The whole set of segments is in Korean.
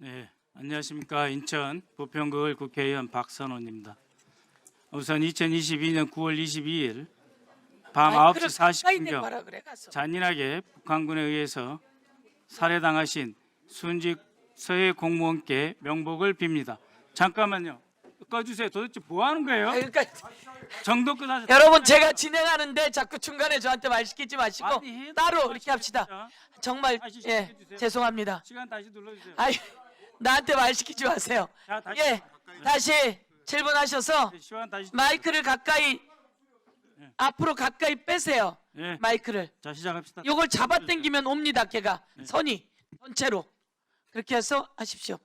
네, 안녕하십니까. 인천 부평구을 국회의원 박선원입니다. 우선 2022년 9월 22일 밤 9시 40분경 잔인하게 북한군에 의해서 살해당하신 순직 서해 공무원께 명복을 빕니다. 잠깐만요. 꺼주세요. 도대체 뭐 하는 거예요? 그러니까 정도껏 하셨... 여러분 제가 진행하는데 자꾸 중간에 저한테 말 시키지 마시고 아니, 따로 이렇게 합시다. 정말 다시 예 시켜주세요. 죄송합니다. 시간 다시 눌러주세요. 아이 나한테 말 시키지 마세요. 자, 다시 예 다시 질문하셔서 시간 다시 마이크를 가까이 앞으로 가까이 빼세요. 예. 마이크를 자, 시작합시다. 요걸 잡아당기면 옵니다. 걔가 선이 전체로 그렇게 해서 하십시오.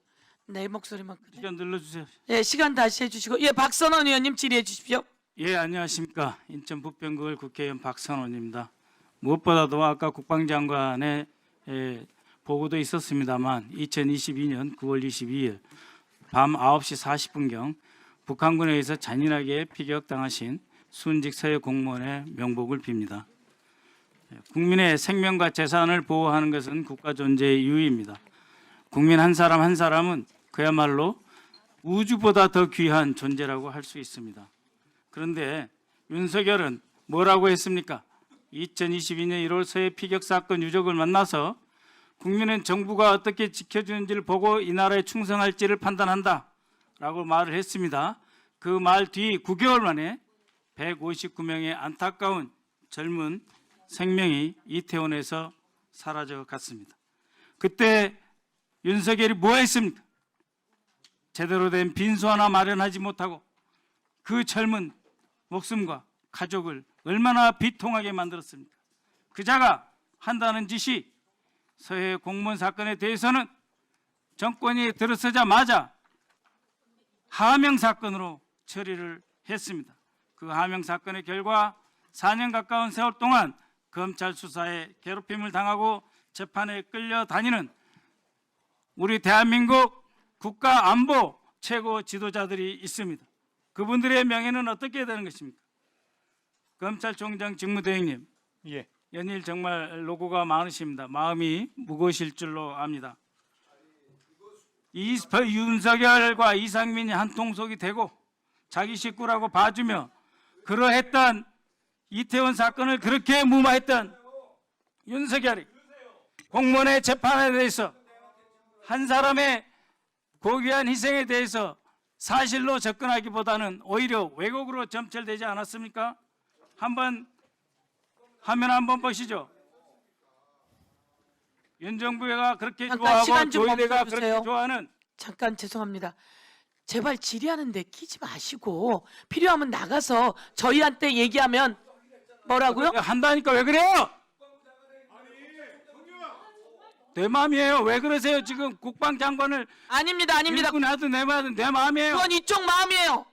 내 목소리만 그래. 시간 눌러주세요. 예 시간 다시 해주시고 예 박선원 의원님 질의해 주십시오. 예, 안녕하십니까. 인천 부평구을 국회의원 박선원입니다. 무엇보다도 아까 국방장관의 보고도 있었습니다만 2022년 9월 22일 밤 9시 40분경 북한군에 의해서 잔인하게 피격당하신 순직 서해 공무원의 명복을 빕니다. 국민의 생명과 재산을 보호하는 것은 국가 존재의 유의입니다. 국민 한 사람 한 사람은 그야말로 우주보다 더 귀한 존재라고 할 수 있습니다. 그런데 윤석열은 뭐라고 했습니까? 2022년 1월 서해 피격 사건 유족을 만나서 국민은 정부가 어떻게 지켜주는지를 보고 이 나라에 충성할지를 판단한다 라고 말을 했습니다. 그 말 뒤 9개월 만에 159명의 안타까운 젊은 생명이 이태원에서 사라져 갔습니다. 그때 윤석열이 뭐 했습니까? 제대로 된 빈소 하나 마련하지 못하고 그 젊은 목숨과 가족을 얼마나 비통하게 만들었습니까? 그자가 한다는 짓이 서해 공무원 사건에 대해서는 정권이 들어서자마자 하명 사건으로 처리를 했습니다. 그 하명 사건의 결과 4년 가까운 세월 동안 검찰 수사에 괴롭힘을 당하고 재판에 끌려다니는 우리 대한민국 국가안보 최고 지도자들이 있습니다. 그분들의 명예는 어떻게 되는 것입니까? 검찰총장 직무대행님, 예. 연일 정말 노고가 많으십니다. 마음이 무거우실 줄로 압니다. 윤석열과 이상민이 한 통속이 되고 자기 식구라고 봐주며 그러했던 이태원 사건을 그렇게 무마했던 윤석열이 공무원의 재판에 대해서 한 사람의 고귀한 희생에 대해서 사실로 접근하기보다는 오히려 왜곡으로 점철되지 않았습니까? 한번 화면 한번 보시죠. 윤 정부가 그렇게 잠깐 좋아하고 시간 좀 조희대가 멈춰주세요. 그렇게 좋아하는 잠깐 죄송합니다. 제발 질의하는데 끼지 마시고 필요하면 나가서 저희한테 얘기하면 뭐라고요? 한다니까 왜 그래요? 내 마음이에요. 왜 그러세요? 지금 국방장관을 아닙니다. 일꾼 하든 내 마음이에요. 그건 이쪽 마음이에요.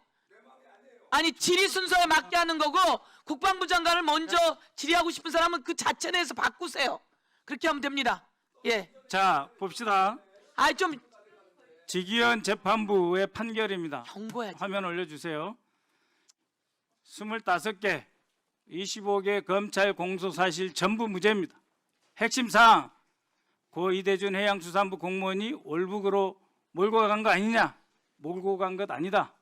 아니 질의 순서에 맞게 하는 거고 국방부 장관을 먼저 질의하고 싶은 사람은 그 자체 내에서 바꾸세요. 그렇게 하면 됩니다. 예. 자, 봅시다. 아이 좀 지기현 재판부의 판결입니다. 경고해야지. 화면 올려주세요. 25개, 25개 검찰 공소사실 전부 무죄입니다. 핵심 사항, 고 이대준 해양수산부 공무원이 올북으로 몰고 간 거 아니냐? 몰고 간 것 아니다.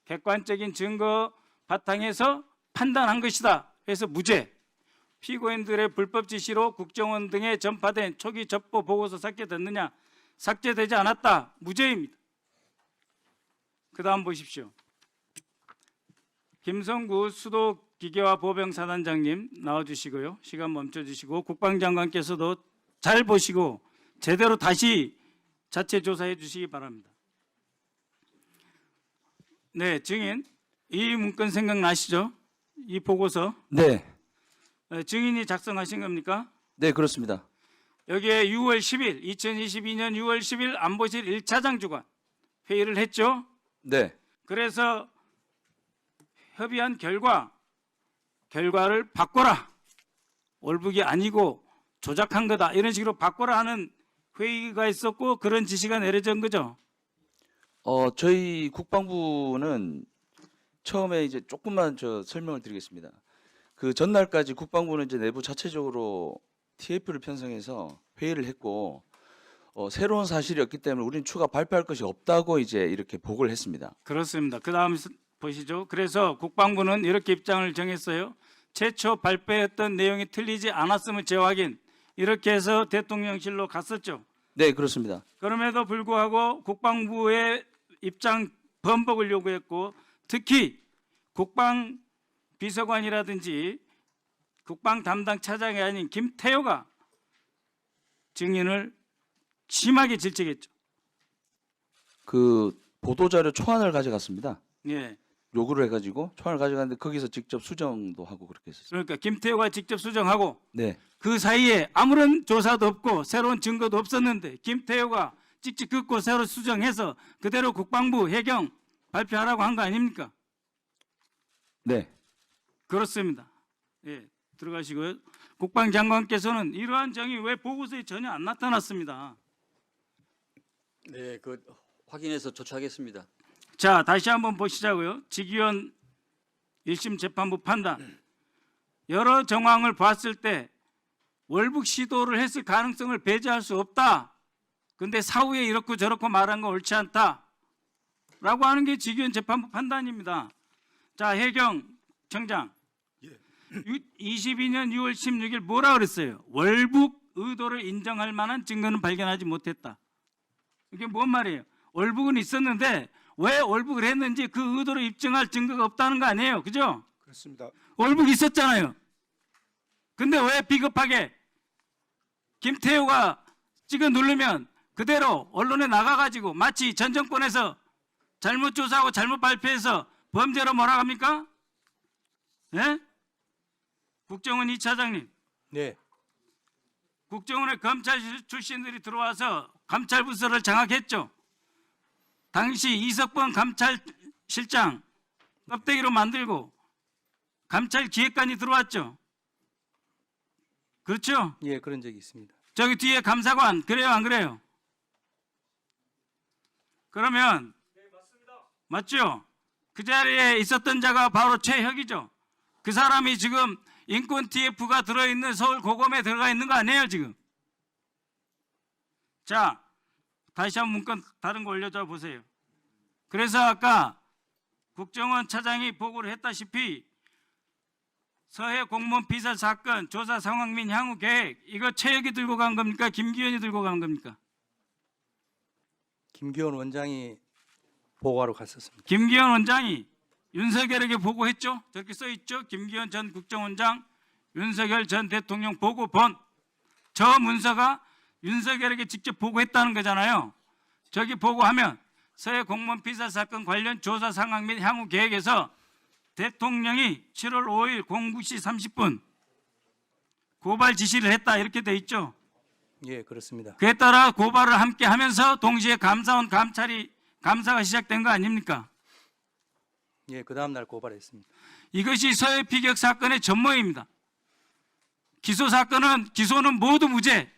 객관적인 증거 바탕에서 판단한 것이다. 그래서 무죄. 피고인들의 불법 지시로 국정원 등에 전파된 초기 첩보 보고서 삭제됐느냐? 삭제되지 않았다. 무죄입니다. 그 다음 보십시오. 김성구 수도기계화 보병사단장님 나와주시고요. 시간 멈춰주시고 국방장관께서도 잘 보시고 제대로 다시 자체 조사해 주시기 바랍니다. 네, 증인 이 문건 생각나시죠? 이 보고서 네. 증인이 작성하신 겁니까? 네, 그렇습니다. 여기에 6월 10일 2022년 6월 10일 안보실 1차장 주관 회의를 했죠. 네. 그래서 협의한 결과를 바꿔라. 올북이 아니고 조작한 거다. 이런 식으로 바꿔라 하는 회의가 있었고 그런 지시가 내려진 거죠. 저희 국방부는 처음에 이제 조금만 설명을 드리겠습니다. 그 전날까지 국방부는 이제 내부 자체적으로 TF를 편성해서 회의를 했고 새로운 사실이었기 때문에 우리는 추가 발표할 것이 없다고 이제 이렇게 보고를 했습니다. 그렇습니다. 그 다음 보시죠. 그래서 국방부는 이렇게 입장을 정했어요. 최초 발표했던 내용이 틀리지 않았음을 재확인. 이렇게 해서 대통령실로 갔었죠. 네, 그렇습니다. 그럼에도 불구하고 국방부의 입장 번복을 요구했고, 특히 국방비서관이라든지 국방 담당 차장이 아닌 김태호가 증인을 심하게 질책했죠. 그 보도자료 초안을 가져갔습니다. 예. 요구를 해가지고 초안을 가져갔는데 거기서 직접 수정도 하고 그렇게 했었어요. 그러니까 김태호가 직접 수정하고 네, 그 사이에 아무런 조사도 없고 새로운 증거도 없었는데 김태호가 찍찍 긋고 새로 수정해서 그대로 국방부 해경 발표하라고 한 거 아닙니까? 네. 그렇습니다. 예, 들어가시고요. 국방장관께서는 이러한 점이 왜 보고서에 전혀 안 나타났습니다. 네, 그 확인해서 조치하겠습니다. 자, 다시 한번 보시자고요. 직위원 1심 재판부 판단. 여러 정황을 봤을 때 월북 시도를 했을 가능성을 배제할 수 없다. 근데 사후에 이렇고 저렇고 말한 건 옳지 않다. 라고 하는 게 직위원 재판부 판단입니다. 자, 해경 청장. 22년 6월 16일 뭐라 그랬어요? 월북 의도를 인정할 만한 증거는 발견하지 못했다. 이게 뭔 말이에요? 월북은 있었는데 왜 월북을 했는지 그 의도를 입증할 증거가 없다는 거 아니에요. 그죠? 그렇습니다. 월북 있었잖아요. 근데 왜 비겁하게 김태호가 찍어 누르면 그대로 언론에 나가가지고 마치 전 정권에서 잘못 조사하고 잘못 발표해서 범죄로 몰아갑니까? 예? 국정원 2차장님, 네, 국정원에 검찰 출신들이 들어와서 감찰 부서를 장악했죠. 당시 이석범 감찰실장 껍데기로 만들고 감찰 기획관이 들어왔죠. 그렇죠? 예, 그런 적이 있습니다. 저기 뒤에 감사관 그래요, 안 그래요? 그러면 맞죠? 그 자리에 있었던 자가 바로 최혁이죠. 그 사람이 지금 인권 TF가 들어있는 서울 고검에 들어가 있는 거 아니에요 지금? 자, 다시 한번 문건 다른 거 올려줘 보세요. 그래서 아까 국정원 차장이 보고를 했다시피 서해 공무원 피살 사건 조사 상황 및 향후 계획, 이거 최혁이 들고 간 겁니까? 김기현이 들고 간 겁니까? 김기현 원장이 보고하러 갔었습니다. 김기현 원장이 윤석열에게 보고했죠. 저렇게 써 있죠. 김기현 전 국정원장 윤석열 전 대통령 보고본. 저 문서가 윤석열에게 직접 보고했다는 거잖아요. 저기 보고하면 서해 공무원 피살 사건 관련 조사 상황 및 향후 계획에서 대통령이 7월 5일 09시 30분 고발 지시를 했다 이렇게 돼 있죠. 예, 그렇습니다. 그에 따라 고발을 함께 하면서 동시에 감사원 감사가 시작된 거 아닙니까? 예, 그 다음 날 고발했습니다. 이것이 서해 피격 사건의 전모입니다. 기소는 모두 무죄.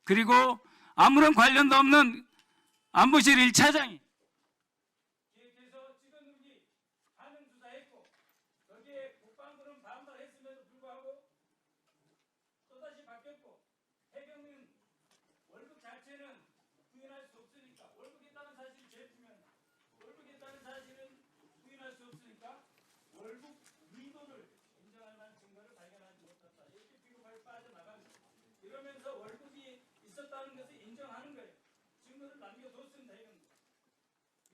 그리고 아무런 관련도 없는 안보실 1차장이 기획해서 찍어누기 하는 수사했고 거기에 국방부는 반발했음에도 불구하고 또다시 바뀌었고 해경은 월북 자체는 부인할 수 없으니까 월북했다는 사실이 제일 중요합니다. 월북했다는 사실은 부인할 수 없으니까 월북 의도를 인정할 만한 증거를 발견하지 못했다. 이렇게 비겁하게 빠져나갑니다. 이러면서 월북이 있었다는 것을 인정하는 거예요. 증거를 남겨뒀습니다.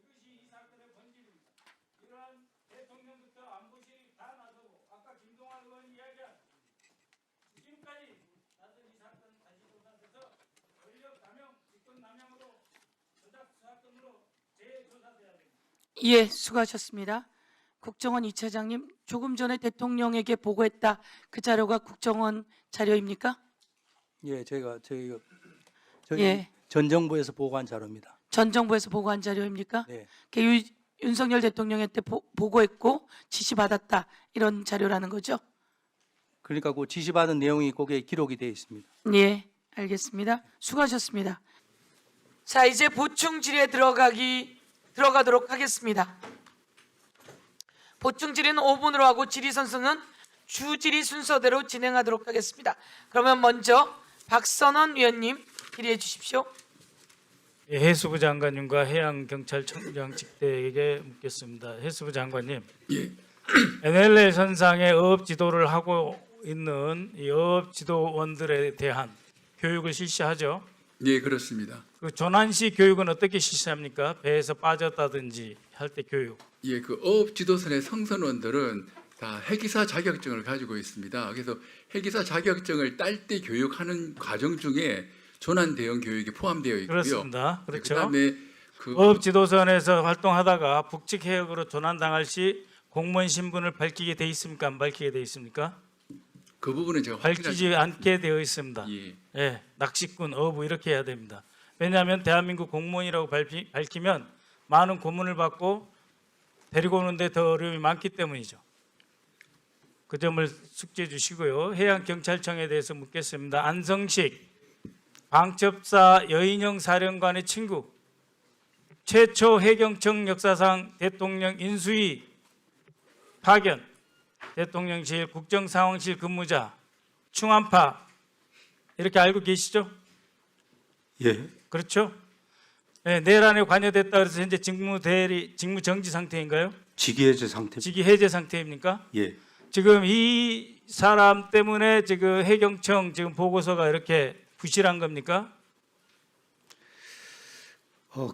이것이 이 사건의 본질입니다. 이러한 대통령부터 안보실이 다 나서고 아까 김동완 의원이 이야기한 지금까지 나선 이 사건 다시 조사돼서 권력 남용, 직권 남용으로 조작 사건으로 재조사돼야 됩니다. 예, 수고하셨습니다. 국정원 2차장님, 조금 전에 대통령에게 보고했다. 그 자료가 국정원 자료입니까? 예, 저희 예. 전 정부에서 보고한 자료입니다. 전 정부에서 보고한 자료입니까? 네, 윤석열 대통령한테 보고했고 지시받았다. 이런 자료라는 거죠? 그러니까 그 지시받은 내용이 거기에 기록이 되어 있습니다. 예, 알겠습니다. 수고하셨습니다. 자, 이제 보충 질의에 들어가도록 하겠습니다. 보충 질의는 5분으로 하고 질의 선수는 주질의 순서대로 진행하도록 하겠습니다. 그러면 먼저 박선원 위원님 질의해 주십시오. 예, 해수부 장관님과 해양경찰청장 직대에게 묻겠습니다. 해수부 장관님, NLL 선상에 어업 지도를 하고 있는 이 어업 지도원들에 대한 교육을 실시하죠. 예, 그렇습니다. 그 조난시 교육은 어떻게 실시합니까? 배에서 빠졌다든지 할 때 교육. 예, 그 어업 지도선의 성선원들은 다 해기사 자격증을 가지고 있습니다. 그래서 해기사 자격증을 딸 때 교육하는 과정 중에 조난 대응 교육이 포함되어 있고요. 그렇습니다. 그렇죠. 그다음에 그 어업 지도선에서 활동하다가 북측 해역으로 조난 당할 시 공무원 신분을 밝히게 돼 있습니까? 안 밝히게 돼 있습니까? 그 부분은 제가 밝히지 않게 되어 있습니다. 예, 예, 낚시꾼, 어부 이렇게 해야 됩니다. 왜냐하면 대한민국 공무원이라고 밝히면 많은 고문을 받고 데리고 오는데 더 어려움이 많기 때문이죠. 그 점을 숙지해 주시고요. 해양경찰청에 대해서 묻겠습니다. 안성식 방첩사 여인영 사령관의 친구, 최초 해경청 역사상 대통령 인수위 파견, 대통령실 국정상황실 근무자, 충안파 이렇게 알고 계시죠? 예. 그렇죠? 네, 내란에 관여됐다 그래서 현재 직무 정지 상태인가요? 직위해제 상태. 직위 해제 상태입니까? 예. 지금 이 사람 때문에 지금 해경청 지금 보고서가 이렇게 부실한 겁니까?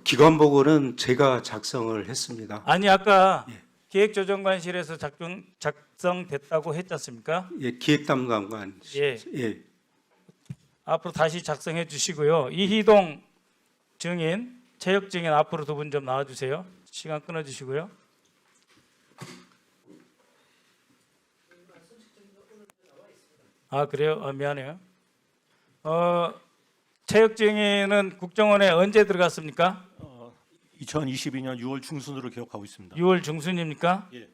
기관 보고는 제가 작성을 했습니다. 아니 아까 기획조정관실에서 작성됐다고 했지 않습니까? 예, 기획담당관. 예. 예. 앞으로 다시 작성해 주시고요. 이희동 증인, 체육 증인 앞으로 두 분 좀 나와주세요. 시간 끊어주시고요. 아 그래요? 미안해요. 체육 증인은 국정원에 언제 들어갔습니까? 2022년 6월 중순으로 기억하고 있습니다. 6월 중순입니까? 예.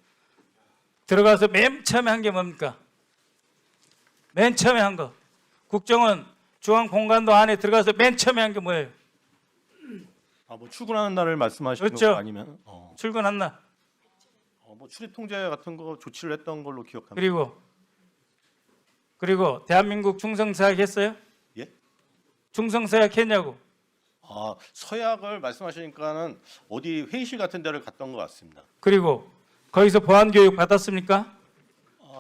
들어가서 맨 처음에 한 게 뭡니까? 맨 처음에 한 거. 국정원 중앙공관도 안에 들어가서 맨 처음에 한 게 뭐예요? 뭐 출근하는 날을 말씀하시는 그렇죠. 거 아니면 출근한 날. 뭐 출입 통제 같은 거 조치를 했던 걸로 기억합니다. 그리고 대한민국 충성서약 했어요? 예? 충성서약 했냐고. 서약을 말씀하시니까는 어디 회의실 같은 데를 갔던 것 같습니다. 그리고 거기서 보안 교육 받았습니까?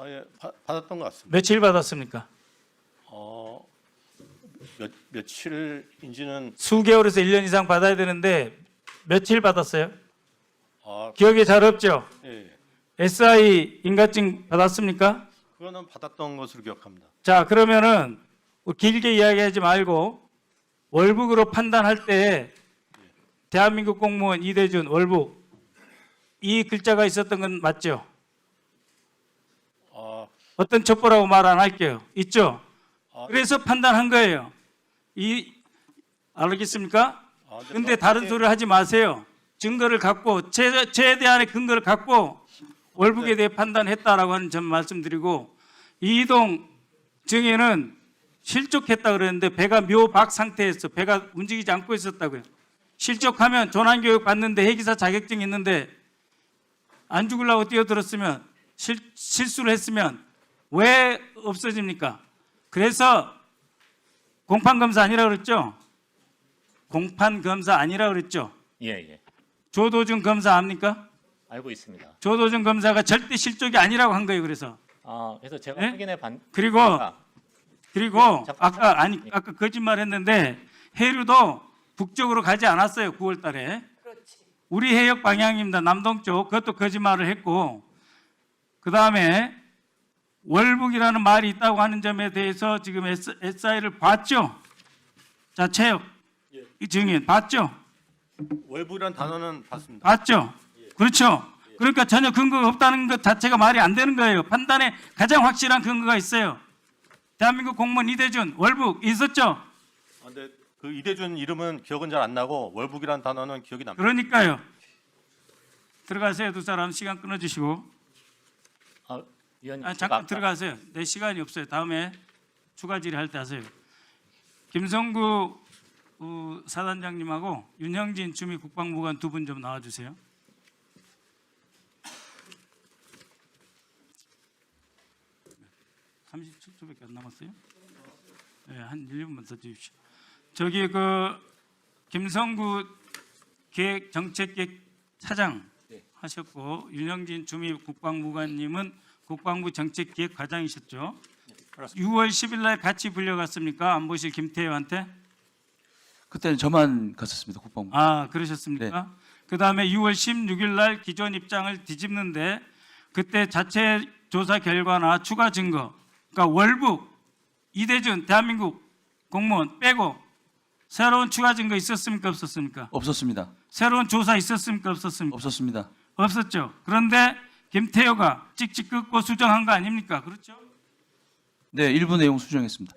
예, 받았던 것 같습니다. 며칠 받았습니까? 며칠인지는 수개월에서 1년 이상 받아야 되는데 며칠 받았어요? 아, 기억이 잘 없죠? 예, SI 인가증 받았습니까? 그거는 받았던 것으로 기억합니다. 자 그러면은 길게 이야기하지 말고 월북으로 판단할 때 대한민국 공무원 이대준 월북 이 글자가 있었던 건 맞죠? 어떤 첩보라고 말 안 할게요. 있죠? 그래서 판단한 거예요. 알겠습니까? 근데 다른 소리를 하지 마세요. 증거를 갖고 최대한의 근거를 갖고 월북에 대해 판단했다라고 하는 점 말씀드리고 이희동 증인은 실족했다 그랬는데 배가 묘박 상태였어. 배가 움직이지 않고 있었다고요. 실족하면 조난교육 받는데 해기사 자격증이 있는데 안 죽으려고 뛰어들었으면 실수를 했으면 왜 없어집니까? 그래서 공판검사 아니라고 그랬죠? 공판검사 아니라고 그랬죠? 예. 조도준 검사 압니까? 알고 있습니다. 조도준 검사가 절대 실족이 아니라고 한 거예요. 그래서 그래서 제가 네? 확인해 반. 그리고 아까 거짓말했는데 해류도 북쪽으로 가지 않았어요. 9월달에 우리 해역 방향입니다. 남동쪽 그것도 거짓말을 했고 그 다음에 월북이라는 말이 있다고 하는 점에 대해서 지금 SI를 봤죠. 자 체육 이 증인 봤죠. 월부란 단어는 봤습니다. 봤죠. 그렇죠. 그러니까 전혀 근거가 없다는 것 자체가 말이 안 되는 거예요. 판단에 가장 확실한 근거가 있어요. 대한민국 공무원 이대준 월북 있었죠. 근데 그 이대준 이름은 기억은 잘 안 나고 월북이란 단어는 기억이 납니다. 그러니까요. 들어가세요. 두 사람 시간 끊어주시고. 위원님 잠깐 들어가세요. 내 시간이 없어요. 다음에 추가 질의할 때 하세요. 김성구 사단장님하고 윤형진 주미 국방부관 두 분 좀 나와주세요. (37초밖에) 안 남았어요? 네, 한 1분만 더 주십시오. 저기 김성구 기획정책기획 차장 네. 하셨고 윤영진 주미 국방부관님은 국방부 정책기획 과장이셨죠. 6월 10일 날 같이 불려갔습니까? 안보실 김태효한테? 그때는 저만 갔었습니다. 국방부. 아, 그러셨습니까? 그다음에 6월 16일 날 기존 입장을 뒤집는데 그때 자체 조사 결과나 추가 증거, 그러니까 월북, 이대준 대한민국 공무원 빼고 새로운 추가 증거 있었습니까? 없었습니까? 없었습니다. 새로운 조사 있었습니까? 없었습니까? 없었습니다. 없었죠. 그런데 김태효가 찍찍 끊고 수정한 거 아닙니까? 그렇죠? 네, 일부 내용 수정했습니다.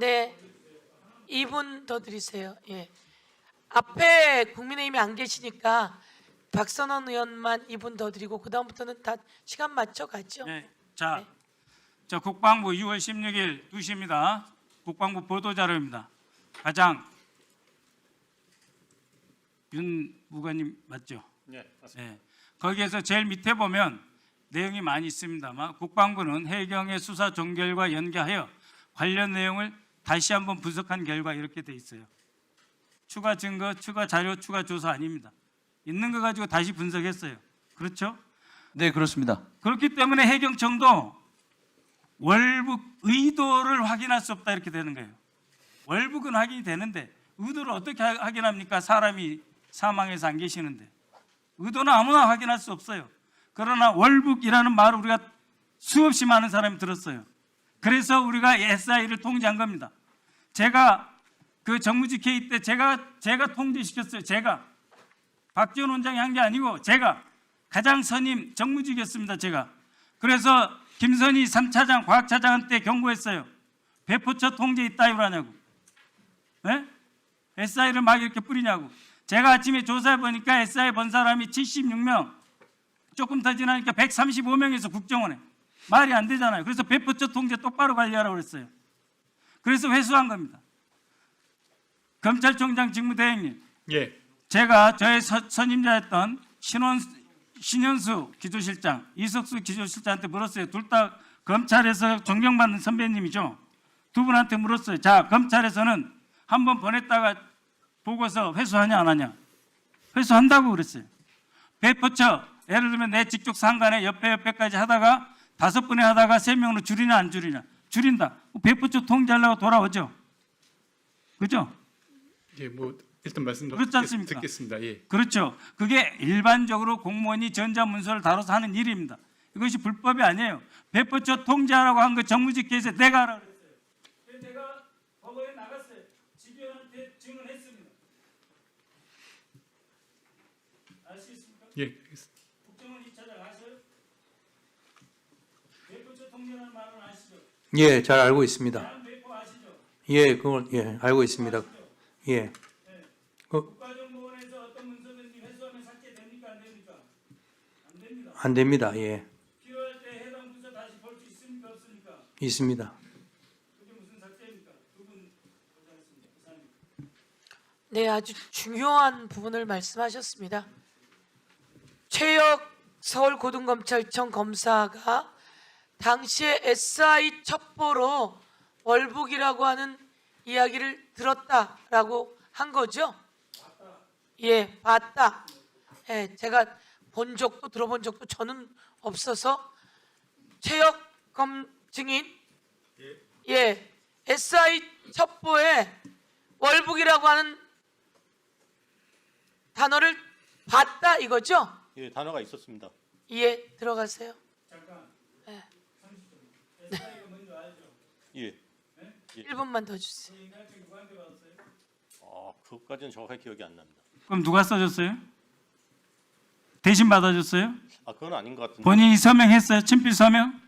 네, 2분 더 드리세요. 예. 앞에 국민의힘이 안 계시니까 박선원 의원만 2분 더 드리고 그 다음부터는 다 시간 맞춰 가죠. 네. 자, 저 국방부 6월 16일 2시입니다. 국방부 보도자료입니다. 가장 윤 부관님 맞죠? 네, 맞습니다. 네. 거기에서 제일 밑에 보면 내용이 많이 있습니다만 국방부는 해경의 수사 종결과 연계하여 관련 내용을 다시 한번 분석한 결과 이렇게 돼 있어요. 추가 증거, 추가 자료, 추가 조사 아닙니다. 있는 거 가지고 다시 분석했어요. 그렇죠? 네, 그렇습니다. 그렇기 때문에 해경청도 월북 의도를 확인할 수 없다 이렇게 되는 거예요. 월북은 확인이 되는데 의도를 어떻게 확인합니까? 사람이 사망해서 안 계시는데. 의도는 아무나 확인할 수 없어요. 그러나 월북이라는 말을 우리가 수없이 많은 사람이 들었어요. 그래서 우리가 SI를 통제한 겁니다. 제가 그 정무직 회의 때 제가 통제시켰어요. 제가 박지원 원장이 한 게 아니고 제가 가장 선임 정무직이었습니다. 제가. 그래서 김선희 3차장 과학차장한테 경고했어요. 배포처 통제 있다 이러냐고. 네? SI를 막 이렇게 뿌리냐고. 제가 아침에 조사해 보니까 SI 본 사람이 76명, 조금 더 지나니까 135명에서 국정원에. 말이 안 되잖아요. 그래서 배포처 통제 똑바로 관리하라고 그랬어요. 그래서 회수한 겁니다. 검찰총장 직무대행님. 예. 제가 저의 선임자였던 신현수 기조실장, 이석수 기조실장한테 물었어요. 둘 다 검찰에서 존경받는 선배님이죠. 두 분한테 물었어요. 자, 검찰에서는 한 번 보냈다가 보고서 회수하냐 안 하냐. 회수한다고 그랬어요. 배포처, 예를 들면 내 직속 상관에 옆에까지 하다가 5분에 하다가 3명으로 줄이냐 안 줄이냐. 줄인다. 배포처 통제하려고 돌아오죠. 그죠? 예, 뭐 일단 말씀 그렇지 않습니까? 듣겠습니다. 예. 그렇죠. 그게 일반적으로 공무원이 전자문서를 다뤄서 하는 일입니다. 이것이 불법이 아니에요. 배포처 통제하라고 한 거 정무직회에서 내가 하라고 그랬어요. 그래서 내가 법원에 나갔어요. 집요한테 증언했습니다. 아시겠습니까? 예, 알겠습니다. 국정원 2차장 아셔요? 배포처 통제라는 말은 아시죠? 예, 잘 알고 있습니다. 대한배포 아시죠? 예, 그걸 알고 있습니다. 예. 국가정보원에서 어떤 문서든지 회수하면 삭제됩니까? 안 됩니까? 안 됩니다. 안 됩니다. 예. 필요할 때 해당 문서 다시 볼 수 있습니까? 없습니까? 있습니다. 그게 무슨 삭제입니까? 두분 고생하셨습니다. 이상입니다. 네, 아주 중요한 부분을 말씀하셨습니다. 최혁 서울고등검찰청 검사가 당시에 SI 첩보로 월북이라고 하는 이야기를 들었다라고 한 거죠? 예, 봤다. 예, 제가 본 적도 들어본 적도 저는 없어서 최혁 증인, 예, SI 첩보에 월북이라고 하는 단어를 봤다 이거죠? 예, 단어가 있었습니다. 예, 들어가세요. 예. 1분만 더 주세요. 그것까지는 정확하게 기억이 안 납니다. 그럼 누가 써줬어요? 대신 받아줬어요? 그건 아닌 것 같은데. 본인이 서명했어요? 친필 서명?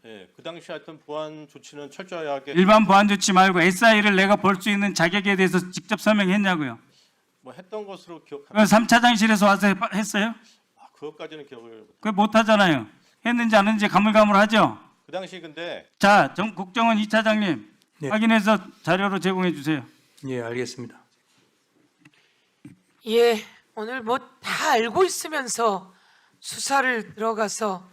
예, 그 당시 하여튼 보안 조치는 철저하게 일반 보안 조치 말고 SI를 내가 볼 수 있는 자격에 대해서 직접 서명했냐고요? 뭐 했던 것으로 기억합니다. 그럼 3차장실에서 와서 했어요? 그것까지는 기억을 못. 그거 못하잖아요. 했는지 안 했는지 가물가물하죠? 그 당시 근데 자, 국정원 2차장님 네. 확인해서 자료로 제공해 주세요. 예, 알겠습니다. 예, 오늘 뭐 다 알고 있으면서 수사를 들어가서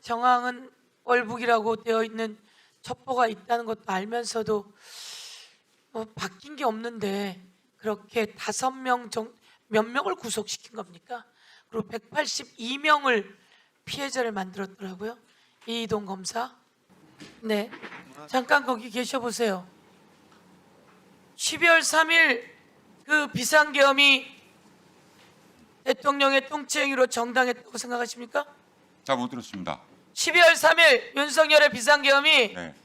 정황은 월북이라고 되어 있는 첩보가 있다는 것도 알면서도 뭐 바뀐 게 없는데 그렇게 5명 몇 명을 구속시킨 겁니까? 그리고 182명을 피해자를 만들었더라고요. 이동 검사. 네, 잠깐 거기 계셔 보세요. 12월 3일 그 비상계엄이 대통령의 통치행위로 정당했다고 생각하십니까? 잘 못 들었습니다. 12월 3일 윤석열의 비상계엄이 네.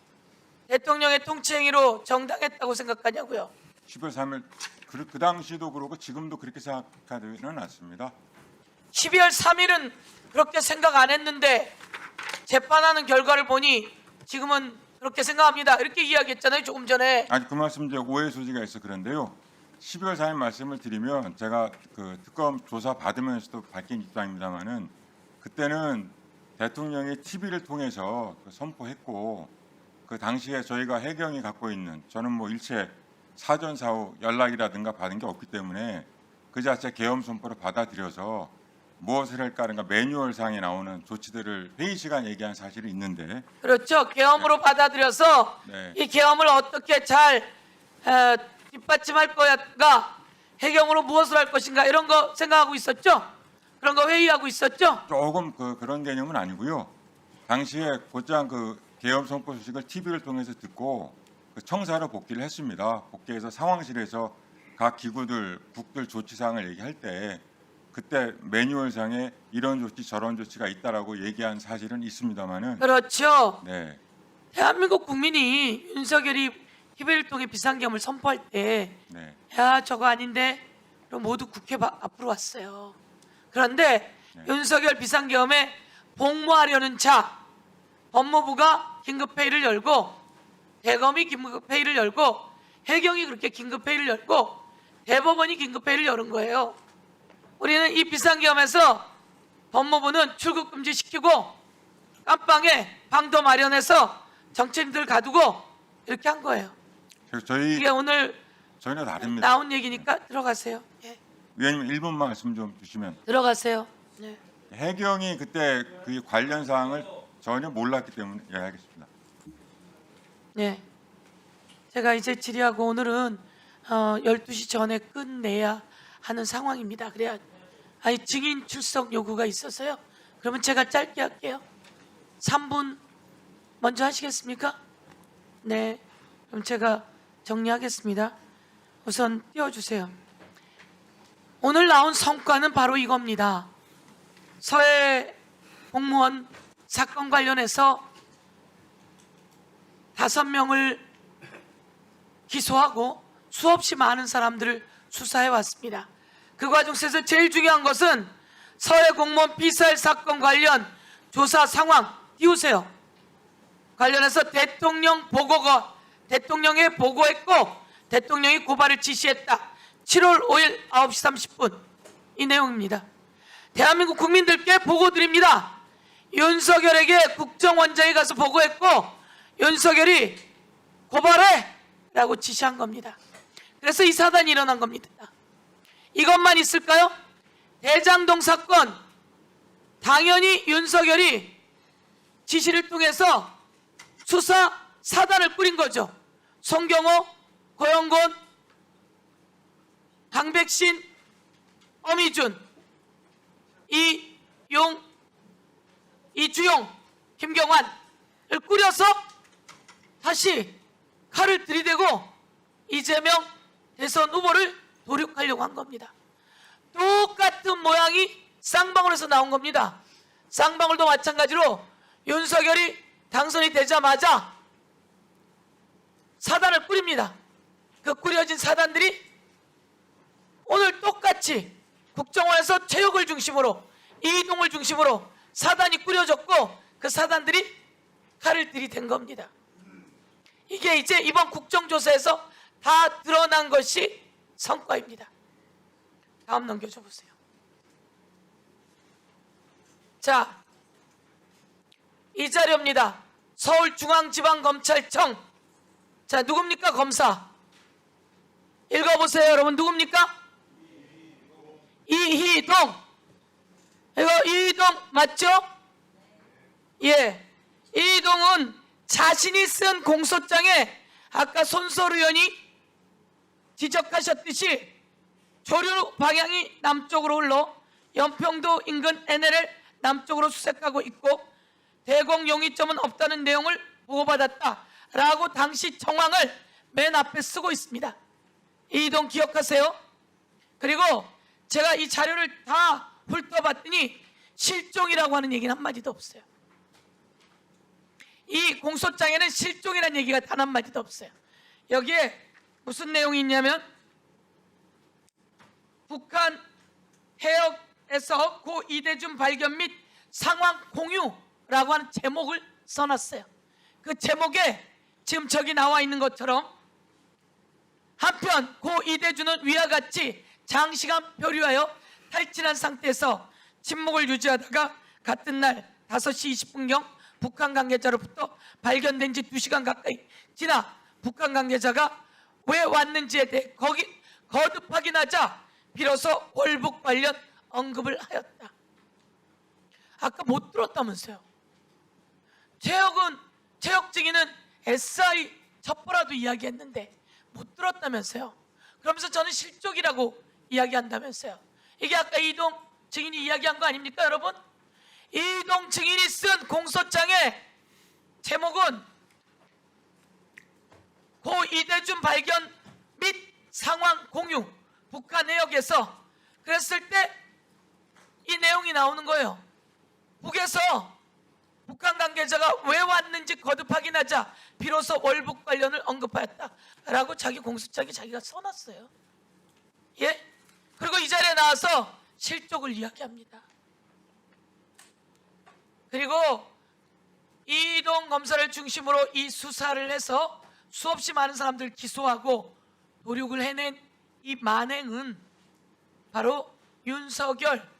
대통령의 통치행위로 정당했다고 생각하냐고요? 10월 3일 그 당시도 그렇고 지금도 그렇게 생각하지는 않습니다. 12월 3일은 그렇게 생각 안 했는데 재판하는 결과를 보니 지금은 그렇게 생각합니다. 이렇게 이야기했잖아요, 조금 전에. 아니 그 말씀 이제 오해 소지가 있어 그런데요. 12월 4일 말씀을 드리면 제가 그 특검 조사 받으면서도 밝힌 입장입니다만은 그때는 대통령이 TV를 통해서 선포했고 그 당시에 저희가 해경이 갖고 있는 저는 뭐 일체 사전 사후 연락이라든가 받은 게 없기 때문에 그 자체 계엄 선포를 받아들여서 무엇을 할까 하는가 매뉴얼상에 나오는 조치들을 회의 시간 얘기한 사실이 있는데 그렇죠. 계엄으로 받아들여서 네. 이 계엄을 어떻게 잘 뒷받침할 거야가 해경으로 무엇을 할 것인가 이런 거 생각하고 있었죠? 그런 거 회의하고 있었죠? 조금 그런 개념은 아니고요. 당시에 곧장 그 계엄 선포 소식을 TV를 통해서 듣고 그 청사로 복귀를 했습니다. 복귀해서 상황실에서 각 기구들, 국들 조치 사항을 얘기할 때 그때 매뉴얼상에 이런 조치 저런 조치가 있다라고 얘기한 사실은 있습니다만은 그렇죠. 네. 대한민국 국민이 윤석열이 11일동의 비상계엄을 선포할 때 네. 야 저거 아닌데 그럼 모두 국회 앞으로 왔어요. 그런데 네. 윤석열 비상계엄에 복무하려는 차 법무부가 긴급회의를 열고 대검이 긴급회의를 열고 해경이 그렇게 긴급회의를 열고 대법원이 긴급회의를 열은 거예요. 우리는 이 비상계엄에서 법무부는 출국 금지시키고 깜빵에 방도 마련해서 정치인들 가두고 이렇게 한 거예요. 그래서 저희 이게 오늘 저희는 다릅니다. 나온 얘기니까 들어가세요. 예. 위원님 1분 말씀 좀 주시면 들어가세요. 네. 해경이 그때 그 관련 사항을 전혀 몰랐기 때문에 예, 알겠습니다. 네. 제가 이제 질의하고 오늘은 12시 전에 끝내야 하는 상황입니다. 그래야 아니 증인 출석 요구가 있어서요. 그러면 제가 짧게 할게요. 3분 먼저 하시겠습니까? 네. 그럼 제가 정리하겠습니다. 우선 띄워주세요. 오늘 나온 성과는 바로 이겁니다. 서해 공무원 사건 관련해서 5명을 기소하고 수없이 많은 사람들을 수사해 왔습니다. 그 과정 속에서 제일 중요한 것은 서해 공무원 피살 사건 관련 조사 상황 띄우세요. 관련해서 대통령 보고가 대통령에 보고했고 대통령이 고발을 지시했다. 7월 5일 9시 30분 이 내용입니다. 대한민국 국민들께 보고드립니다. 윤석열에게 국정원장이 가서 보고했고 윤석열이 고발해 라고 지시한 겁니다. 그래서 이 사단이 일어난 겁니다. 이것만 있을까요? 대장동 사건 당연히 윤석열이 지시를 통해서 수사 사단을 꾸린 거죠. 송경호, 고영곤, 강백신, 엄희준, 이주용, 김경환을 꾸려서 다시 칼을 들이대고 이재명 대선 후보를 도륙하려고 한 겁니다. 똑같은 모양이 쌍방울에서 나온 겁니다. 쌍방울도 마찬가지로 윤석열이 당선이 되자마자 사단을 꾸립니다. 그 꾸려진 사단들이 오늘 똑같이 국정원에서 체육을 중심으로 이동을 중심으로 사단이 꾸려졌고 그 사단들이 칼을 들이댄 겁니다. 이게 이제 이번 국정조사에서 다 드러난 것이 성과입니다. 다음 넘겨줘 보세요. 자, 이 자료입니다. 서울중앙지방검찰청. 자, 누굽니까? 검사. 읽어보세요, 여러분. 누굽니까? 이희동. 이거 이희동 맞죠? 예. 이희동은 자신이 쓴 공소장에 아까 손소루 의원이 지적하셨듯이 조류 방향이 남쪽으로 흘러 연평도 인근 NLL 남쪽으로 수색하고 있고 대공 용의점은 없다는 내용을 보고받았다라고 당시 정황을 맨 앞에 쓰고 있습니다. 이동 기억하세요? 그리고 제가 이 자료를 다 훑어봤더니 실종이라고 하는 얘기는 한마디도 없어요. 이 공소장에는 실종이라는 얘기가 단 한마디도 없어요. 여기에 무슨 내용이 있냐면 북한 해역에서 고 이대준 발견 및 상황 공유라고 하는 제목을 써놨어요. 그 제목에 지금 저기 나와 있는 것처럼 한편 고 이대준은 위와 같이 장시간 표류하여 탈진한 상태에서 침묵을 유지하다가 같은 날 5시 20분경 북한 관계자로부터 발견된 지 2시간 가까이 지나 북한 관계자가 왜 왔는지에 대해 거듭 확인하자 비로소 월북 관련 언급을 하였다. 아까 못 들었다면서요. 최혁 증인은 SI 첩보라도 이야기했는데 못 들었다면서요. 그러면서 저는 실족이라고 이야기한다면서요. 이게 아까 이동 증인이 이야기한 거 아닙니까, 여러분? 이동 증인이 쓴 공소장의 제목은 고 이대준 발견 및 상황 공유 북한 해역에서 그랬을 때 이 내용이 나오는 거예요. 북에서 북한 관계자가 왜 왔는지 거듭 확인하자 비로소 월북 관련을 언급하였다라고 자기 공소장에 자기가 써놨어요. 예? 그리고 이 자리에 나와서 실족을 이야기합니다. 그리고 이동 검사를 중심으로 이 수사를 해서 수없이 많은 사람들 기소하고 도륙을 해낸 이 만행은 바로 윤석열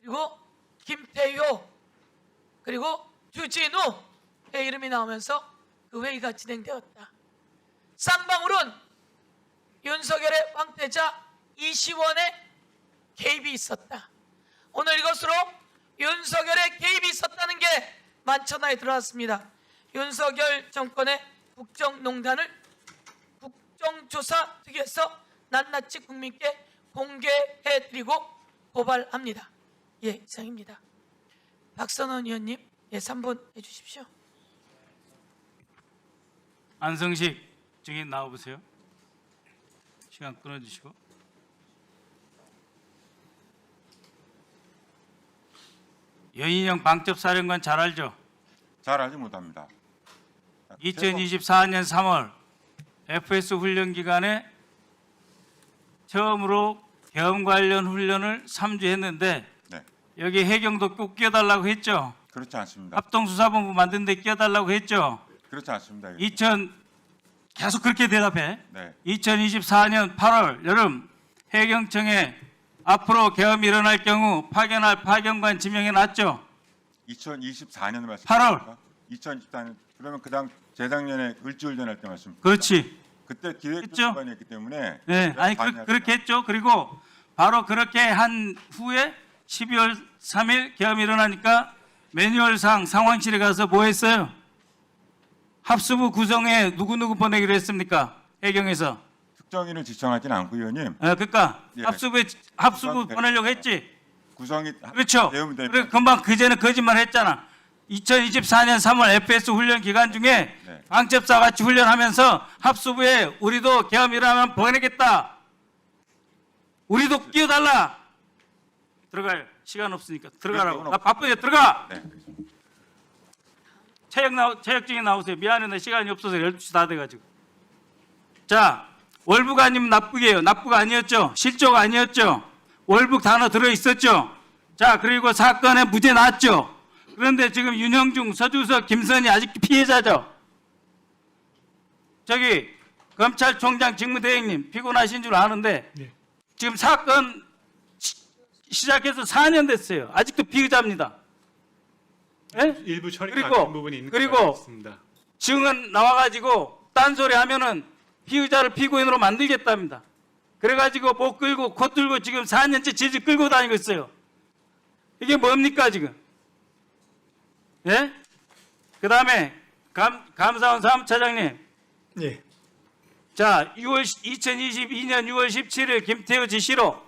그리고 김태효 그리고 주진우의 이름이 나오면서 그 회의가 진행되었다. 쌍방울은 윤석열의 황태자 이시원의 개입이 있었다. 오늘 이것으로 윤석열의 개입이 있었다는 게 만천하에 들어왔습니다. 윤석열 정권의 국정농단을 국정조사특위에서 낱낱이 국민께 공개해드리고 고발합니다. 예, 이상입니다. 박선원 의원님, 예, 3분 해주십시오. 안성식 증인 나와보세요. 시간 끊어주시고. 여인영 방첩사령관 잘 알죠? 잘 알지 못합니다. 2024년 3월 FS 훈련 기간에 처음으로 계엄 관련 훈련을 3주 했는데 네, 여기 해경도 꼭 끼워달라고 했죠? 그렇지 않습니다. 합동수사본부 만든 데 끼워달라고 했죠? 그렇지 않습니다. 계속 그렇게 대답해. 네, 2024년 8월 여름 해경청에 앞으로 계엄이 일어날 경우 파견할 파견관 지명해 놨죠? 2024년 말씀. 8월. 2024년. 그러면 그다음 재작년에 을지훈련 할 때 말씀. 그렇지. 그때 했죠? 기획조정관이었기 때문에. 네, 아니 그렇게 했죠. 그리고 바로 그렇게 한 후에 12월 3일 계엄이 일어나니까 매뉴얼상 상황실에 가서 뭐 했어요? 합수부 구성에 누구 보내기로 했습니까? 해경에서. 특정인을 지청하지는 않고 의원님. 그러니까 예. 합수부 보내려고 했지. 구성이 그렇죠. 내용이 되면 그래 금방 그전에 거짓말 했잖아. 2024년 3월 FS 훈련 기간 중에 네. 방첩사 같이 훈련하면서 합수부에 우리도 계엄 일어나면 보내겠다. 우리도 끼워달라. 들어가요. 시간 없으니까 들어가라고. 나 바쁘게 들어가. 네. 체육증인 나오세요. 미안해, 나 시간이 없어서 12시 다 돼가지고. 자, 월북 아니면 납북이에요. 납북 아니었죠. 실족 아니었죠. 월북 단어 들어있었죠. 자, 그리고 사건에 무죄 나왔죠. 그런데 지금 윤형중, 서주석, 김선희 아직 피해자죠. 저기 검찰총장 직무대행님 피곤하신 줄 아는데 네. 지금 사건 시작해서 4년 됐어요. 아직도 피의자입니다. 예? 일부 처리 그리고- 가능한 부분이 있는 그리고- 것 같습니다. 증언 나와가지고 딴소리 하면은 피의자를 피고인으로 만들겠답니다. 그래가지고 목 끌고 코 들고 지금 4년째 질질 끌고 다니고 있어요. 이게 뭡니까 지금? 예? 그 다음에 감사원 사무차장님, 예. 자, 2022년 6월 17일 김태우 지시로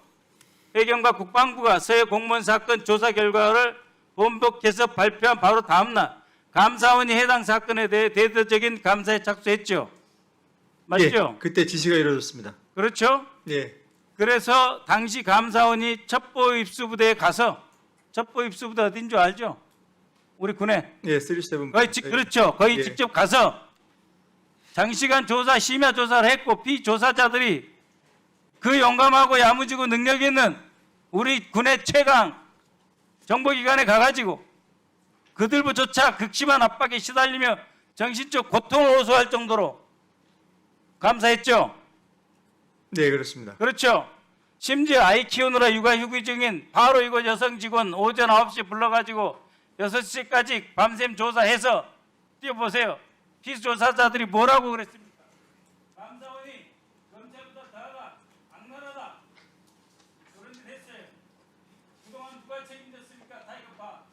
해경과 국방부가 서해 공무원 사건 조사 결과를 본복해서 발표한 바로 다음날 감사원이 해당 사건에 대해 대대적인 감사에 착수했죠. 맞죠? 예, 그때 지시가 이루어졌습니다. 그렇죠? 예. 그래서 당시 감사원이 첩보 입수부대에 가서 첩보 입수부대 어딘 줄 알죠? 우리 군에 예, 37. 그렇죠. 거의 예. 직접 가서 장시간 조사, 심야 조사를 했고 피조사자들이 그 용감하고 야무지고 능력 있는 우리 군의 최강 정보기관에 가가지고 그들조차 극심한 압박에 시달리며 정신적 고통을 호소할 정도로 감사했죠. 네, 그렇습니다. 그렇죠. 심지어 아이 키우느라 육아휴직 중인 바로 이거 여성 직원 오전 9시 불러가지고 6시까지 밤샘 조사해서 뛰어보세요. 피조사자들이 뭐라고 그랬습니까? 감사원이 검찰보다 다가 악랄하다. 그런 짓 했어요. 그동안 누가 책임졌습니까? 다 이거 봐.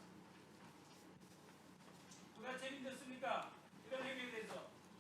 누가 책임졌습니까?